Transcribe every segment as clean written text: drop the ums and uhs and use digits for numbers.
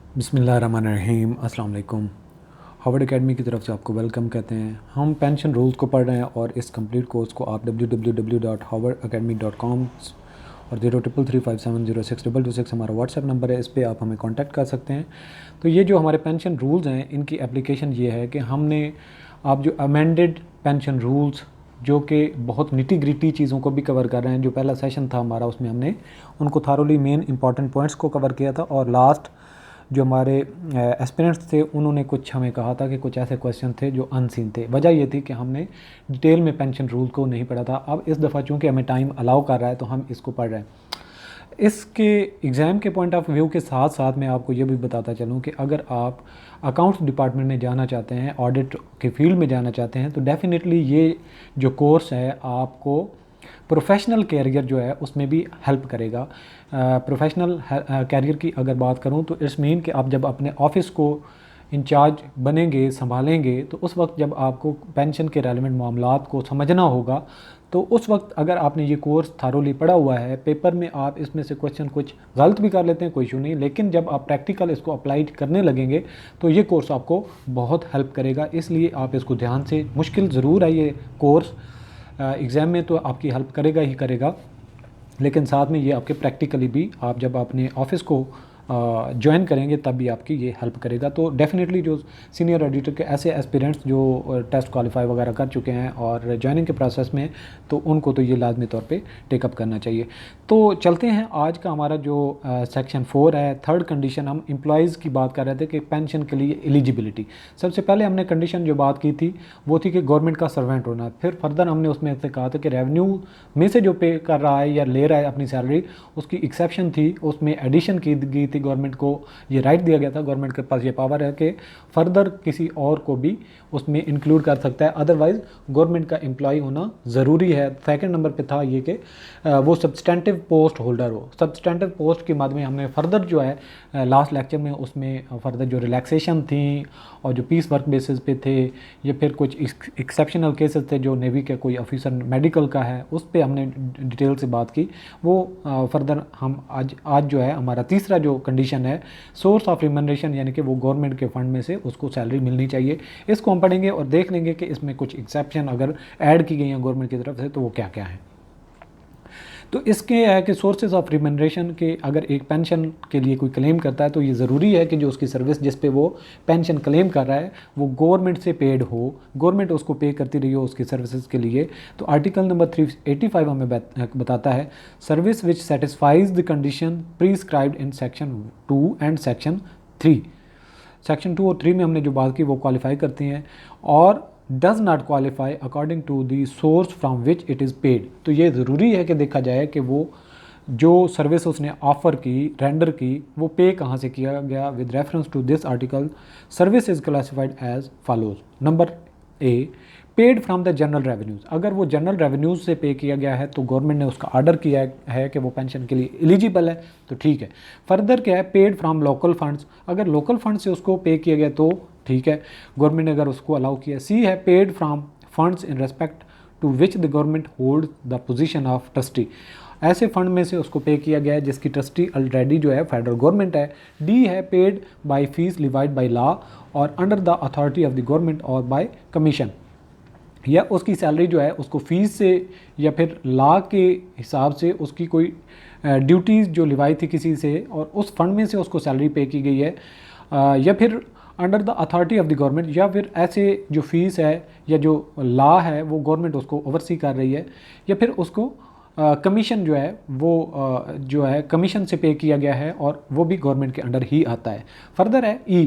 बिस्मिल्लाहिर्रहमानिर्रहीम, अस्सलाम वालेकुम। हार्वर्ड एकेडमी की तरफ से आपको वेलकम कहते हैं। हम पेंशन रूल्स को पढ़ रहे हैं और इस कंप्लीट कोर्स को आप www.harvardacademy.com और 033357062226 हमारा व्हाट्सएप नंबर है, इस पे आप हमें कांटेक्ट कर सकते हैं। तो ये जो हमारे पेंशन रूल्स हैं, इनकी एप्लीकेशन ये है कि हमने आप जो अमेंडेड पेंशन रूल्स जो कि बहुत निटी ग्रिटी चीज़ों को भी कवर कर रहे हैं, जो पहला सेशन था हमारा उसमें हमने उनको थारोली मेन इंपॉर्टेंट पॉइंट्स को कवर किया था, और लास्ट जो हमारे एस्पिरेंट्स थे उन्होंने कुछ हमें कहा था कि कुछ ऐसे क्वेश्चन थे जो अनसीन थे। वजह ये थी कि हमने डिटेल में पेंशन रूल को नहीं पढ़ा था। अब इस दफ़ा चूँकि हमें टाइम अलाउ कर रहा है तो हम इसको पढ़ रहे हैं। इसके एग्ज़ाम के पॉइंट ऑफ व्यू के साथ साथ मैं आपको ये भी बताता चलूँ कि अगर आप अकाउंट्स डिपार्टमेंट में जाना चाहते हैं, ऑडिट के फील्ड में जाना चाहते हैं, तो डेफ़िनेटली ये जो कोर्स है आपको प्रोफेशनल कैरियर जो है उसमें भी हेल्प करेगा। प्रोफेशनल कैरियर की अगर बात करूं तो इट्स मीन कि आप जब अपने ऑफिस को इंचार्ज बनेंगे, संभालेंगे, तो उस वक्त जब आपको पेंशन के रेलेवेंट मामलात को समझना होगा, तो उस वक्त अगर आपने ये कोर्स थारोली पढ़ा हुआ है, पेपर में आप इसमें से क्वेश्चन कुछ गलत भी कर लेते हैं, कोई इशू नहीं, लेकिन जब आप प्रैक्टिकल इसको अप्लाई करने लगेंगे तो ये कोर्स आपको बहुत हेल्प करेगा। इसलिए आप इसको ध्यान से, मुश्किल ज़रूर है ये कोर्स, एग्ज़ाम में तो आपकी हेल्प करेगा ही करेगा, लेकिन साथ में ये आपके प्रैक्टिकली भी आप जब अपने ऑफिस को ज्वाइन करेंगे तब भी आपकी ये हेल्प करेगा। तो डेफिनेटली जो सीनियर ऑडिटर के ऐसे एस्पिरेंट्स जो टेस्ट क्वालिफाई वगैरह कर चुके हैं और ज्वाइनिंग के प्रोसेस में, तो उनको तो ये लाजमी तौर पे टेकअप करना चाहिए। तो चलते हैं, आज का हमारा जो सेक्शन 4 है, थर्ड कंडीशन, हम एम्प्लॉयज़ की बात कर रहे थे कि पेंशन के लिए एलिजिबिलिटी। सबसे पहले हमने कंडीशन जो बात की थी वो थी कि गवर्नमेंट का सर्वेंट होना। फिर फर्दर हमने उसमें से कहा था कि रेवेन्यू में से जो पे कर रहा है या ले रहा है अपनी सैलरी, उसकी एक्सेप्शन थी, उसमें एडिशन की गई थी। गवर्नमेंट को ये राइट दिया गया था, गवर्नमेंट के पास ये पावर है कि फर्दर किसी और को भी उसमें इंक्लूड कर सकता है, अदरवाइज गवर्नमेंट का एम्प्लॉय होना ज़रूरी है। सेकंड नंबर पे था ये कि वो सब्सटेंटिव पोस्ट होल्डर हो। सब्सटेंटिव पोस्ट के बाद में हमने फर्दर जो है लास्ट लेक्चर में उसमें फर्दर जो रिलैक्सेशन थी और जो पीस वर्क बेसिस पे थे या फिर कुछ एक्सेप्शनल केसेस थे, जो नेवी के कोई ऑफिसर मेडिकल का है, उस पर हमने डिटेल से बात की। वो फर्दर हम आज जो है हमारा तीसरा जो कंडीशन है, सोर्स ऑफ रिमनरेशन, यानी कि वो गवर्नमेंट के फंड में से उसको सैलरी मिलनी चाहिए। इसको हम पढ़ेंगे और देख लेंगे कि इसमें कुछ एक्सेप्शन अगर ऐड की गई हैं गवर्नमेंट की तरफ से तो वो क्या क्या है। तो इसके है कि सोर्सेज ऑफ रिमनरेशन के, अगर एक पेंशन के लिए कोई क्लेम करता है तो ये ज़रूरी है कि जो उसकी सर्विस जिस पे वो पेंशन क्लेम कर रहा है वो गवर्नमेंट से पेड हो, गवर्नमेंट उसको पे करती रही हो उसकी सर्विसेज के लिए। तो आर्टिकल नंबर 385 हमें बताता है, service which satisfies the condition prescribed in section 2 and section 3। Section 2 और 3 में हमने जो बात की वो क्वालिफाई करती हैं, और does not qualify according to the source from which it is paid. तो ये ज़रूरी है कि देखा जाए कि वो जो सर्विस उसने ऑफ़र की, रेंडर की, वो पे कहाँ से किया गया। With reference to this article service is classified as follows. Number A, paid from the general revenues. अगर वो जनरल रेवेन्यूज़ से पे किया गया है तो गवर्नमेंट ने उसका ऑर्डर किया है कि वो पेंशन के लिए एलिजिबल है, तो ठीक है। फर्दर क्या है, पेड फ्राम लोकल फंड्स। अगर लोकल फंड से उसको पे किया गया तो ठीक है, गवर्नमेंट ने अगर उसको अलाउ किया। सी है, paid from funds in respect to which the government hold the position of trustee. ऐसे फंड में से उसको पे किया गया है जिसकी ट्रस्टी ऑलरेडी जो है फेडरल गवर्नमेंट है। डी है, paid by fees levied by law or under the authority of the government or by commission. या उसकी सैलरी जो है उसको फीस से या फिर लॉ के हिसाब से उसकी कोई ड्यूटीज़ जो लिवाई थी किसी से और उस फंड में से उसको सैलरी पे की गई है, या फिर under the authority of the government, या फिर ऐसे जो फीस है या जो लॉ है वो गवर्नमेंट उसको ओवरसी कर रही है, या फिर उसको कमीशन जो है वो जो है कमीशन से पे किया गया है और वो भी गवर्नमेंट के अंडर ही आता है। फर्दर है E,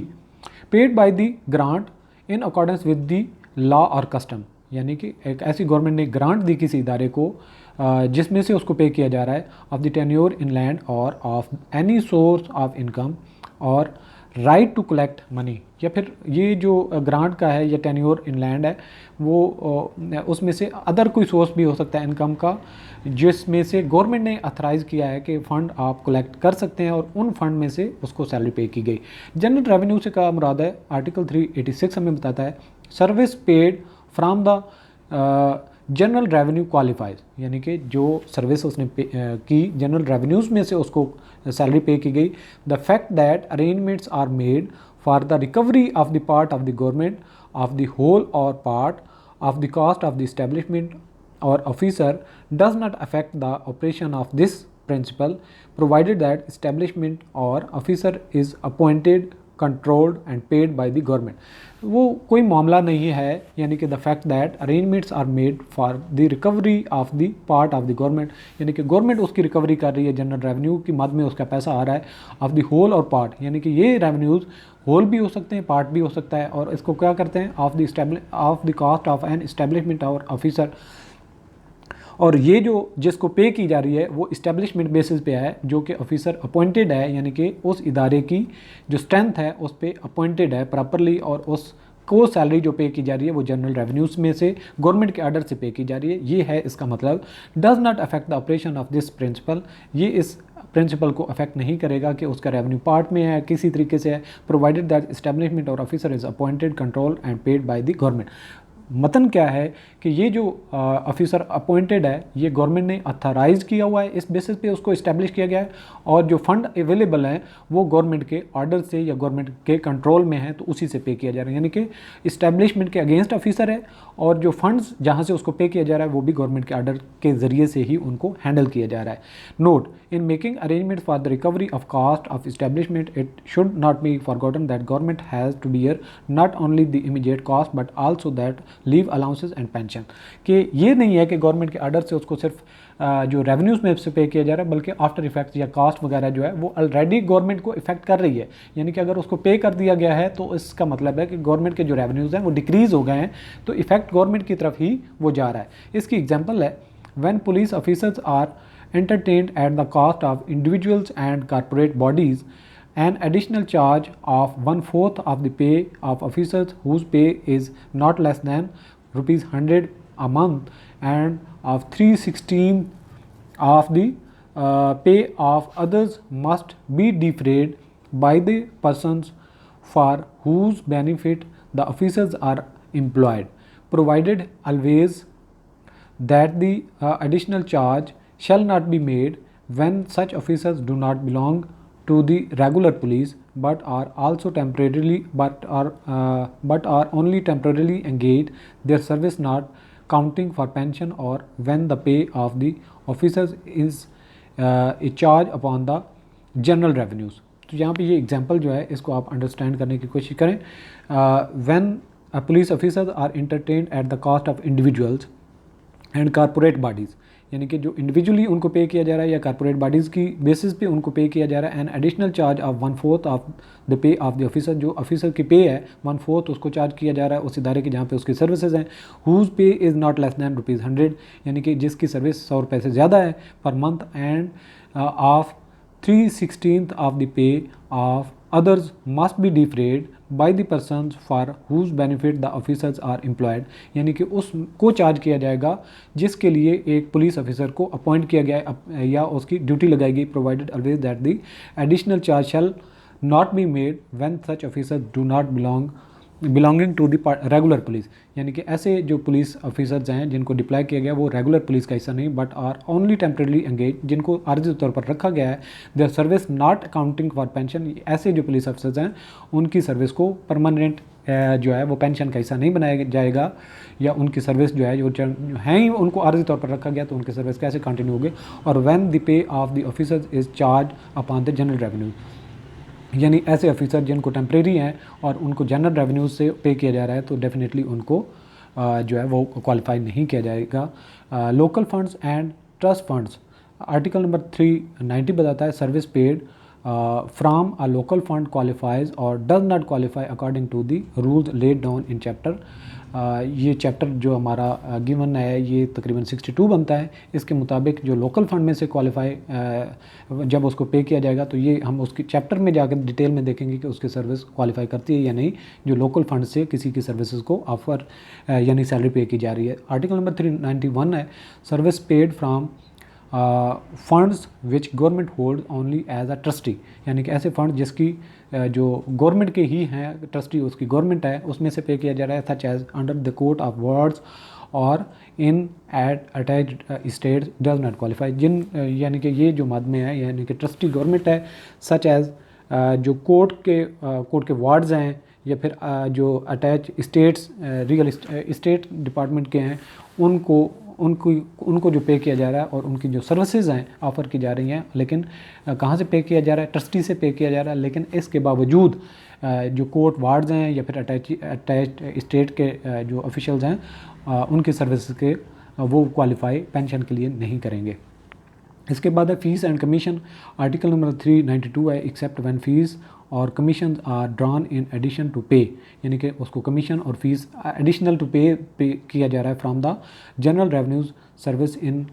paid by the grant in accordance with the law or custom. यानी कि एक ऐसी गवर्नमेंट ने ग्रांट दी किसी इदारे को जिसमें से उसको पे किया जा रहा है, of the tenure in land or of any source of income or right to collect money. या फिर ये जो ग्रांट का है या टेन्योर इन लैंड है वो उसमें से अदर कोई सोर्स भी हो सकता है इनकम का, जिसमें से गवर्नमेंट ने अथराइज़ किया है कि फ़ंड आप कलेक्ट कर सकते हैं और उन फंड में से उसको सैलरी पे की गई। जनरल रेवेन्यू से क्या मुराद है, आर्टिकल 386 हमें बताता है, service paid from the general revenue qualifies, यानी कि जो सर्विस उसने की जनरल रेवेन्यूज़ में से उसको सैलरी पे की गई। The fact that arrangements are made for the recovery of the part of the government of the whole or part of the cost of the establishment or officer does not affect the operation of this principle, provided that establishment or officer is appointed, controlled and paid by the government। वो कोई मामला नहीं है, यानी कि the fact that arrangements are made for the recovery of the part of the government, यानी कि government उसकी रिकवरी कर रही है, जनरल रेवेन्यू की मद में उसका पैसा आ रहा है, of the whole or part, यानी कि ये रेवेन्यूज़ होल भी हो सकते हैं, पार्ट भी हो सकता है, और इसको क्या करते हैं, of the cost of an establishment और ऑफिसर। और ये जो जिसको पे की जा रही है वो इस्टेब्लिशमेंट बेसिस पे है, जो कि ऑफिसर अपॉइंटेड है, यानी कि उस इदारे की जो स्ट्रेंथ है उस पे अपॉइंटेड है प्रॉपरली, और उस को सैलरी जो पे की जा रही है वो जनरल रेवेन्यूज़ में से गवर्नमेंट के आर्डर से पे की जा रही है। ये है इसका मतलब, does not affect the operation of this principle, ये इस प्रिंसिपल को अफेक्ट नहीं करेगा कि उसका रेवेन्यू पार्ट में है, किसी तरीके से है, प्रोवाइडेड दैट इस्टेब्लिशमेंट और officer is appointed, control and paid by the government. मतन क्या है कि ये जो ऑफिसर अपॉइंटेड है ये गवर्नमेंट ने अथराइज किया हुआ है, इस बेसिस पे उसको इस्टेब्लिश किया गया है, और जो फंड अवेलेबल हैं वो गवर्नमेंट के ऑर्डर से या गवर्नमेंट के कंट्रोल में है, तो उसी से पे किया जा रहा है, यानी कि इस्टेब्लिशमेंट के अगेंस्ट ऑफिसर है, और जो फंड्स जहाँ से उसको पे किया जा रहा है वो भी गवर्नमेंट के ऑर्डर के ज़रिए से ही उनको हैंडल किया जा रहा है। Note, in making arrangement for the recovery of cost of establishment it should not be forgotten that government has to bear not only the immediate cost but also that leave allowances and pension, कि ये नहीं है कि government के order से उसको सिर्फ जो रेवेन्यूज़ में से पे किया जा रहा है, बल्कि आफ्टर इफेक्ट्स या कास्ट वगैरह जो है वो ऑलरेडी गवर्नमेंट को इफेक्ट कर रही है, यानी कि अगर उसको पे कर दिया गया है तो इसका मतलब है कि गवर्नमेंट के जो रेवेन्यूज़ हैं वो डिक्रीज़ हो गए हैं, तो इफेक्ट गवर्नमेंट की तरफ ही वो जा रहा है। इसकी एग्जांपल है, when police officers are entertained at the cost of individuals and corporate bodies, an additional charge of 1/4 of the pay of officers whose pay is not less than ₹100 a month and of 3/16 of the pay of others must be defrayed by the persons for whose benefit the officers are employed, provided always that the additional charge shall not be made when such officers do not belong to the regular police but are also temporarily but are only temporarily engaged, their service not counting for pension, or when the pay of the officers is a charge upon the general revenues। तो यहाँ पे ये example जो है इसको आप understand करने की कोशिश करें। When police officers are entertained at the cost of individuals and corporate bodies, यानी कि जो इंडिविजुअली उनको पे किया जा रहा है या कॉर्पोरेट बॉडीज़ की बेसिस पे उनको पे किया जा रहा है, and additional charge of 1/4 of the pay of the officer, जो ऑफिसर की पे है 1/4 उसको चार्ज किया जा रहा है उस इदारे की जहाँ पे उसकी सर्विसेज हैं, हुज पे इज़ नॉट लेस दैन ₹100, यानी कि जिसकी सर्विस 100 रुपये से ज़्यादा है per month, end of 3/16 of the pay of others must be defrayed by the persons for whose benefit the officers are employed, यानी कि उसको चार्ज किया जाएगा जिसके लिए एक पुलिस ऑफिसर को अपॉइंट किया गया है या उसकी ड्यूटी लगाई गई, provided always that the additional charge shall not be made when such officers do not belonging to the regular police, यानी कि ऐसे जो पुलिस ऑफिसर्स हैं जिनको डिप्लॉय किया गया वो रेगुलर पुलिस का हिस्सा नहीं but are only temporarily engage, जिनको आर्जी तौर पर रखा गया है, their service not accounting for pension, ऐसे जो पुलिस ऑफिसर्स हैं उनकी सर्विस को परमानेंट जो है वो पेंशन का हिस्सा नहीं बनाया जाएगा, या उनकी सर्विस जो है जो हैं ही उनको आर्जी तौर पर रखा गया तो उनकी सर्विस कैसे कंटिन्यू होगी। और when the pay of the officers is charge upon the general revenue, यानी ऐसे ऑफिसर जिनको टेम्प्रेरी हैं और उनको जनरल रेवेन्यू से पे किया जा रहा है तो डेफिनेटली उनको जो है वो क्वालिफाई नहीं किया जाएगा। Local funds and trust funds, article number 390 बताता है service paid from a local fund qualifies or does not qualify according to the rules laid down in chapter. ये चैप्टर जो हमारा गिवन है ये तकरीबन 62 बनता है, इसके मुताबिक जो लोकल फंड में से क्वालिफाई जब उसको पे किया जाएगा तो ये हम उसकी चैप्टर में जाकर डिटेल में देखेंगे कि उसकी सर्विस क्वालिफाई करती है या नहीं, जो लोकल फंड से किसी की सर्विसेज को ऑफर यानी सैलरी पे की जा रही है। आर्टिकल नंबर 391 है service paid from funds which government hold only as a trustee, यानी कि ऐसे फंड जिसकी जो गवर्नमेंट के ही हैं, ट्रस्टी उसकी गवर्नमेंट है, उसमें से पे किया जा रहा है, such as under the court of wards or in at attached states does not qualify. जिन यानी कि ये जो मद में है, यानी कि ट्रस्टी गवर्नमेंट है, सच एज जो कोर्ट के वार्ड्स हैं, या फिर जो attach states real estate department के हैं, उनको जो पे किया जा रहा है और उनकी जो सर्विसेज हैं ऑफ़र की जा रही हैं, लेकिन कहाँ से पे किया जा रहा है, ट्रस्टी से पे किया जा रहा है। लेकिन इसके बावजूद जो कोर्ट वार्ड्स हैं या फिर अटैच स्टेट के जो ऑफिशियल्स हैं, उनकी सर्विसेज के वो क्वालिफाई पेंशन के लिए नहीं करेंगे। इसके बाद है fees and commission. Article number 392 है, एक्सेप्ट व्हेन फीस और commission are drawn in addition to pay, यानी कि उसको कमीशन और फीस एडिशनल टू पे किया जा रहा है from the general revenues service in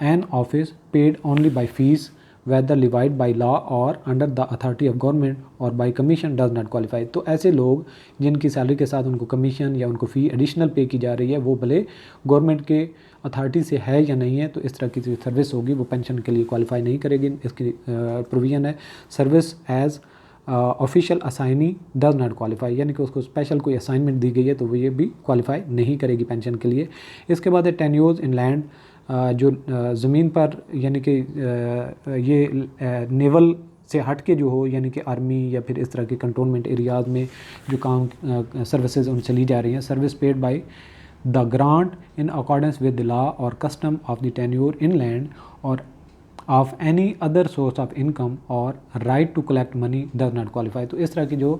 an office paid only by fees whether levied by law or under the authority of government or by commission does not qualify। तो ऐसे लोग जिनकी salary के साथ उनको कमीशन या उनको फ़ी एडिशनल पे की जा रही है, वो भले गवर्नमेंट के अथॉरिटी से है या नहीं है, तो इस तरह की जो सर्विस होगी वो पेंशन के लिए क्वालिफाई नहीं करेगी। इसकी प्रोविज़न है service as official assignee does not qualify, यानी कि उसको स्पेशल कोई असाइनमेंट दी गई है तो वो ये भी क्वालिफाई नहीं करेगी पेंशन के लिए। इसके बाद है टेन्योर्स इन लैंड, जो ज़मीन पर यानी कि ये नेवल से हट के जो हो, यानी कि आर्मी या फिर इस तरह के कंटोनमेंट एरियाज़ में जो काम सर्विसेज उनसे ली जा रही हैं, service paid by the grant in accordance with the law or custom of the tenure in land or of any other source of income or right to collect money does not qualify. तो इस तरह की जो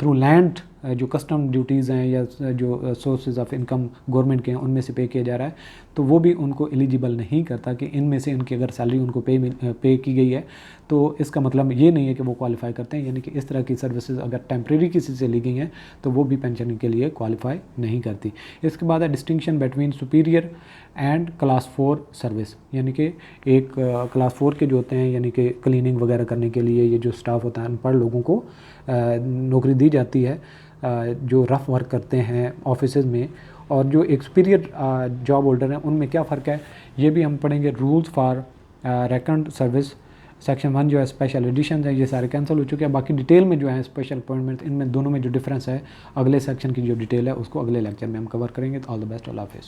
through land जो custom duties हैं या जो sources of income government के हैं, उनमें से पे किया जा रहा है, तो वो भी उनको एलिजिबल नहीं करता कि इनमें से इनकी अगर सैलरी उनको पे की गई है तो इसका मतलब ये नहीं है कि वो क्वालिफाई करते हैं। यानी कि इस तरह की सर्विसेज अगर टेम्प्रेरी किसी से ली गई हैं तो वो भी पेंशन के लिए क्वालिफाई नहीं करती। इसके बाद है distinction between superior and class 4 service, यानी कि एक क्लास 4 के जो होते हैं, यानी कि क्लीनिंग वगैरह करने के लिए ये जो स्टाफ होता है, अनपढ़ लोगों को नौकरी दी जाती है जो रफ़ वर्क करते हैं ऑफिसेज में, और जो एक्सपीरियर जॉब होल्डर हैं उनमें क्या फ़र्क है, ये भी हम पढ़ेंगे। Rules for reckoned service section 1 जो है स्पेशल एडिशन है, ये सारे कैंसिल हो चुके हैं। बाकी डिटेल में जो है स्पेशल अपॉइंटमेंट, इनमें दोनों में जो डिफरेंस है, अगले सेक्शन की जो डिटेल है उसको अगले लेक्चर में हम कवर करेंगे। तो ऑल द बेस्ट, अल्लाह हाफ़िज़।